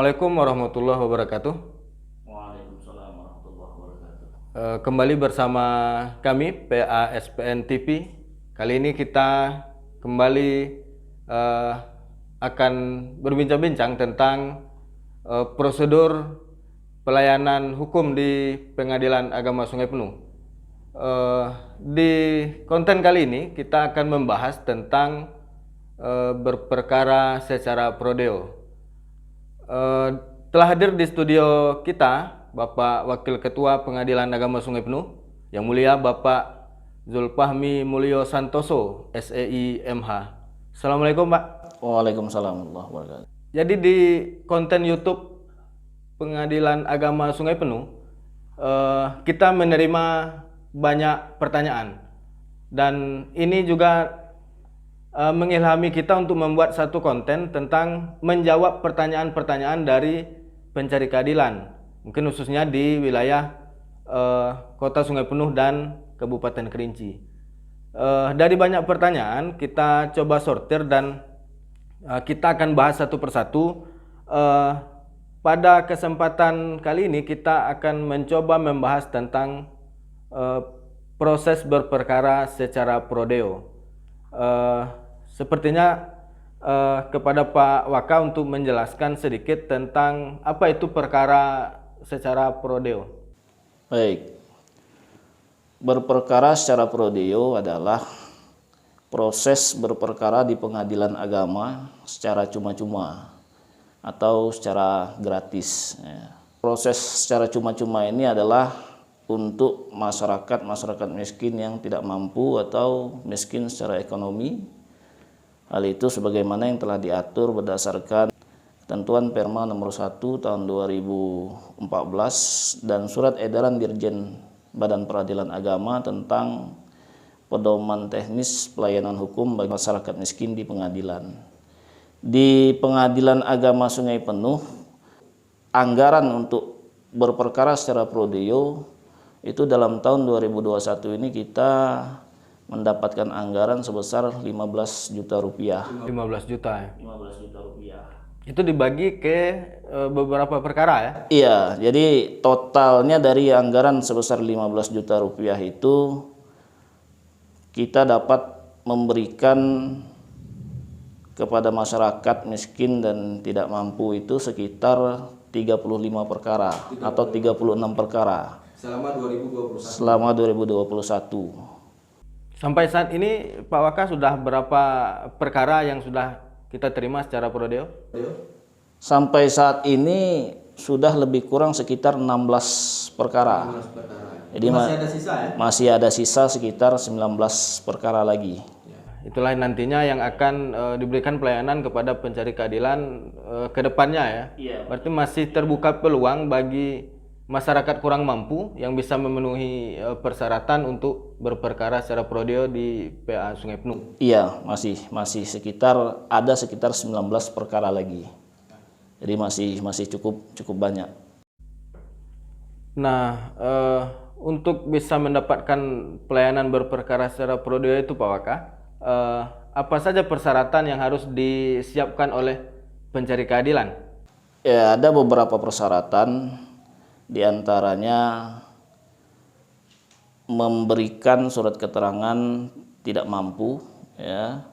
Assalamualaikum warahmatullahi wabarakatuh. Waalaikumsalam warahmatullahi wabarakatuh. Kembali bersama kami PASPN TV. Kali ini kita kembali akan berbincang-bincang tentang prosedur pelayanan hukum di Pengadilan Agama Sungai Penuh. Di konten kali ini kita akan membahas tentang berperkara secara prodeo. Telah hadir di studio kita Bapak Wakil Ketua Pengadilan Agama Sungai Penuh, yang mulia Bapak Zulfahmi Mulyo Santoso, SEI MH. Assalamualaikum Pak. Waalaikumsalam warahmatullahi wabarakatuh. Jadi di konten YouTube Pengadilan Agama Sungai Penuh, kita menerima banyak pertanyaan, dan ini juga mengilhami kita untuk membuat satu konten tentang menjawab pertanyaan-pertanyaan dari pencari keadilan, mungkin khususnya di wilayah Kota Sungai Penuh dan Kabupaten Kerinci. Dari banyak pertanyaan kita coba sortir dan kita akan bahas satu persatu. Pada kesempatan kali ini kita akan mencoba membahas tentang proses berperkara secara prodeo. Sepertinya kepada Pak Waka untuk menjelaskan sedikit tentang apa itu perkara secara prodeo. Baik. Berperkara secara prodeo adalah proses berperkara di pengadilan agama secara cuma-cuma atau secara gratis. Proses secara cuma-cuma ini adalah untuk masyarakat miskin yang tidak mampu atau miskin secara ekonomi. Hal itu sebagaimana yang telah diatur berdasarkan ketentuan Perma nomor 1 tahun 2014 dan surat edaran Dirjen Badan Peradilan Agama tentang pedoman teknis pelayanan hukum bagi masyarakat miskin di pengadilan. Di Pengadilan Agama Sungai Penuh, anggaran untuk berperkara secara prodeo itu dalam tahun 2021 ini kita mendapatkan anggaran sebesar 15 juta rupiah. 15 juta ya? 15 juta rupiah. Itu dibagi ke beberapa perkara ya? Iya, jadi totalnya dari anggaran sebesar 15 juta rupiah itu kita dapat memberikan kepada masyarakat miskin dan tidak mampu itu sekitar 35 perkara atau 36 perkara. Selama 2021. Sampai saat ini Pak Waka sudah berapa perkara yang sudah kita terima secara prodeo? Sampai saat ini sudah lebih kurang sekitar 16 perkara. 16 perkara. Jadi masih ada sisa ya? Masih ada sisa sekitar 19 perkara lagi. Itulah nantinya yang akan diberikan pelayanan kepada pencari keadilan ke depannya ya. Iya. Berarti masih terbuka peluang bagi masyarakat kurang mampu yang bisa memenuhi persyaratan untuk berperkara secara prodeo di PA Sungai Penuh. Iya, masih sekitar 19 perkara lagi. Jadi masih cukup banyak. Nah, untuk bisa mendapatkan pelayanan berperkara secara prodeo itu Pak Waka, apa saja persyaratan yang harus disiapkan oleh pencari keadilan? Ya, ada beberapa persyaratan. Di antaranya memberikan surat keterangan tidak mampu ya,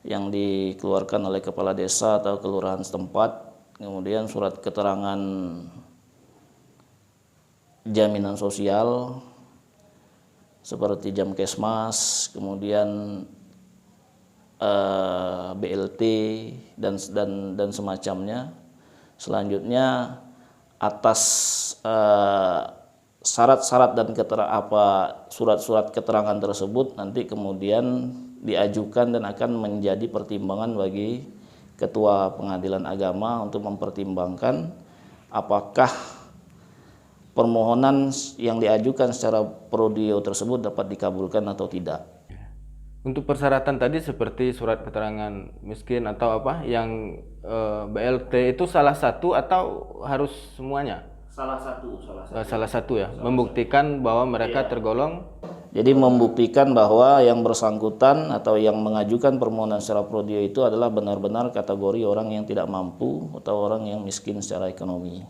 yang dikeluarkan oleh kepala desa atau kelurahan setempat, kemudian surat keterangan jaminan sosial seperti Jamkesmas, kemudian BLT dan semacamnya. Selanjutnya atas syarat-syarat dan surat-surat keterangan tersebut nanti kemudian diajukan dan akan menjadi pertimbangan bagi Ketua Pengadilan Agama untuk mempertimbangkan apakah permohonan yang diajukan secara prodeo tersebut dapat dikabulkan atau tidak. Untuk persyaratan tadi seperti surat keterangan miskin atau apa yang BLT itu salah satu atau harus semuanya? Salah satu ya, membuktikan bahwa mereka tergolong Jadi membuktikan bahwa yang bersangkutan atau yang mengajukan permohonan secara pro-dio itu adalah benar-benar kategori orang yang tidak mampu atau orang yang miskin secara ekonomi.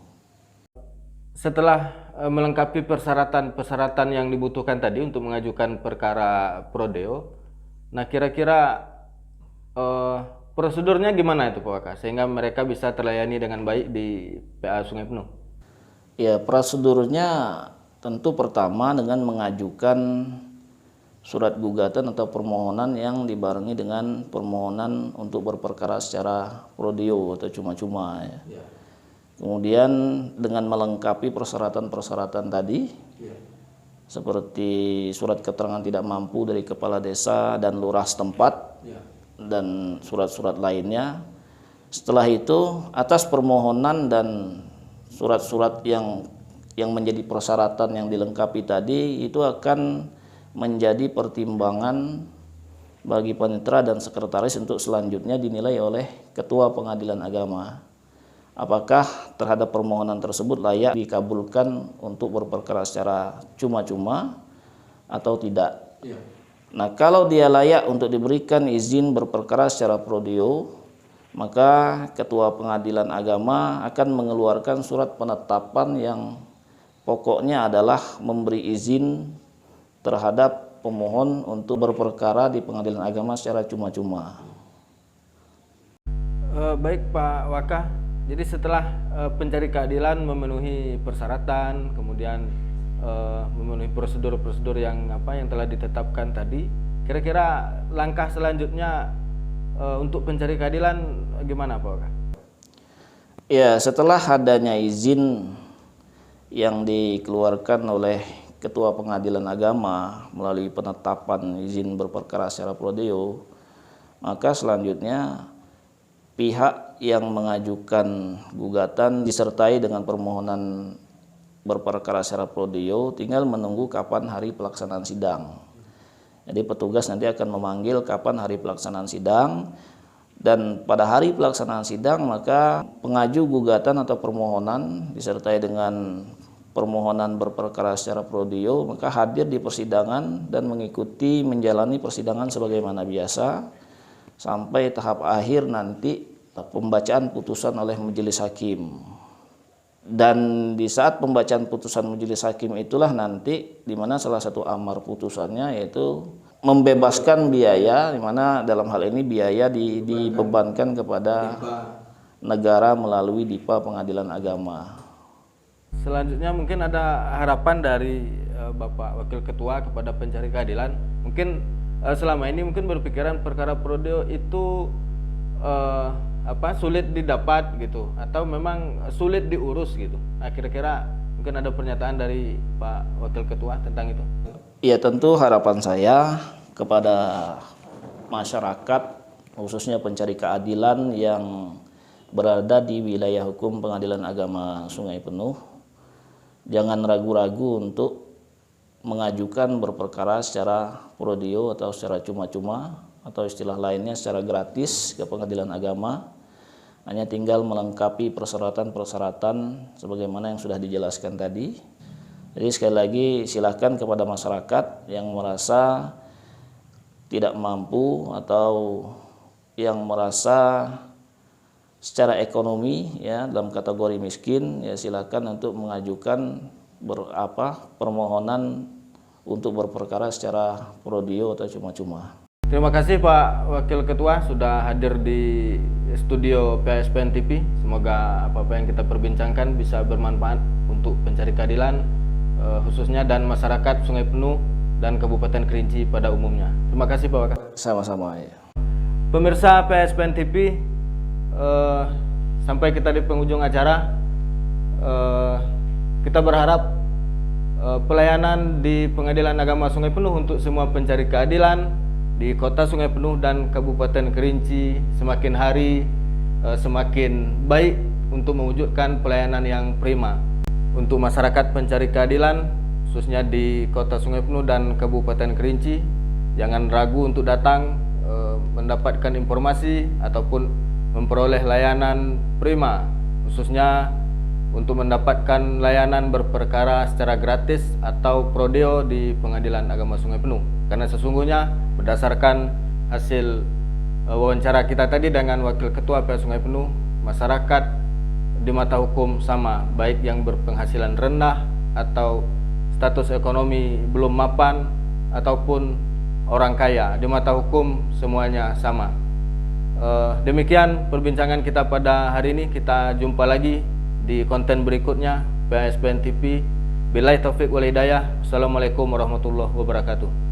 Setelah melengkapi persyaratan-persyaratan yang dibutuhkan tadi untuk mengajukan perkara pro-dio, nah kira-kira prosedurnya gimana itu Pak Waka sehingga mereka bisa terlayani dengan baik di PA Sungai Penuh? Ya, prosedurnya tentu pertama dengan mengajukan surat gugatan atau permohonan yang dibarengi dengan permohonan untuk berperkara secara pro-dio atau cuma-cuma ya. Kemudian dengan melengkapi persyaratan-persyaratan tadi seperti surat keterangan tidak mampu dari kepala desa dan lurah setempat dan surat-surat lainnya. Setelah itu atas permohonan dan surat-surat yang menjadi persyaratan yang dilengkapi tadi itu akan menjadi pertimbangan bagi panitera dan sekretaris untuk selanjutnya dinilai oleh Ketua Pengadilan Agama apakah terhadap permohonan tersebut layak dikabulkan untuk berperkara secara cuma-cuma atau tidak. Nah, kalau dia layak untuk diberikan izin berperkara secara pro-dio, maka Ketua Pengadilan Agama akan mengeluarkan surat penetapan yang pokoknya adalah memberi izin terhadap pemohon untuk berperkara di Pengadilan Agama secara cuma-cuma. Baik Pak Waka, jadi setelah pencari keadilan memenuhi persyaratan, kemudian memenuhi prosedur-prosedur yang telah ditetapkan tadi, kira-kira langkah selanjutnya untuk pencari keadilan gimana Pak Waka? Ya, setelah adanya izin yang dikeluarkan oleh Ketua Pengadilan Agama melalui penetapan izin berperkara secara pro-dio, maka selanjutnya pihak yang mengajukan gugatan disertai dengan permohonan berperkara secara pro-dio tinggal menunggu kapan hari pelaksanaan sidang. Jadi petugas nanti akan memanggil kapan hari pelaksanaan sidang, dan pada hari pelaksanaan sidang maka pengaju gugatan atau permohonan disertai dengan permohonan berperkara secara pro-dio maka hadir di persidangan dan mengikuti menjalani persidangan sebagaimana biasa sampai tahap akhir nanti pembacaan putusan oleh majelis hakim. Dan di saat pembacaan putusan majelis hakim itulah nanti di mana salah satu amar putusannya yaitu membebaskan biaya, di mana dalam hal ini biaya dibebankan kepada negara melalui DIPA Pengadilan Agama. Selanjutnya mungkin ada harapan dari Bapak Wakil Ketua kepada pencari keadilan. Mungkin selama ini mungkin berpikiran perkara pro-dio itu sulit didapat gitu, atau memang sulit diurus gitu. Nah, kira-kira mungkin ada pernyataan dari Pak Wakil Ketua tentang itu. Ya, tentu harapan saya kepada masyarakat khususnya pencari keadilan yang berada di wilayah hukum Pengadilan Agama Sungai Penuh, jangan ragu-ragu untuk mengajukan berperkara secara pro-dio atau secara cuma-cuma atau istilah lainnya secara gratis ke Pengadilan Agama. Hanya tinggal melengkapi persyaratan-persyaratan sebagaimana yang sudah dijelaskan tadi. Jadi sekali lagi silakan kepada masyarakat yang merasa tidak mampu atau yang merasa secara ekonomi ya dalam kategori miskin, ya silakan untuk mengajukan permohonan untuk berperkara secara pro-dio atau cuma-cuma. Terima kasih Pak Wakil Ketua sudah hadir di studio PSPN TV. Semoga apa-apa yang kita perbincangkan bisa bermanfaat untuk pencari keadilan khususnya dan masyarakat Sungai Penuh dan Kabupaten Kerinci pada umumnya. Terima kasih Pak Wakil. Sama-sama ya. Pemirsa PSPN TV, sampai kita di penghujung acara. Kita berharap pelayanan di Pengadilan Agama Sungai Penuh untuk semua pencari keadilan di Kota Sungai Penuh dan Kabupaten Kerinci semakin hari semakin baik untuk mewujudkan pelayanan yang prima untuk masyarakat pencari keadilan khususnya di Kota Sungai Penuh dan Kabupaten Kerinci. Jangan ragu untuk datang mendapatkan informasi ataupun memperoleh layanan prima khususnya untuk mendapatkan layanan berperkara secara gratis atau prodeo di Pengadilan Agama Sungai Penuh. Karena sesungguhnya berdasarkan hasil wawancara kita tadi dengan Wakil Ketua PH Sungai Penuh, masyarakat di mata hukum sama, baik yang berpenghasilan rendah atau status ekonomi belum mapan ataupun orang kaya, di mata hukum semuanya sama. Demikian perbincangan kita pada hari ini. Kita jumpa lagi di konten berikutnya PHSPN TV. Billahi taufik wal hidayah. Assalamualaikum warahmatullahi wabarakatuh.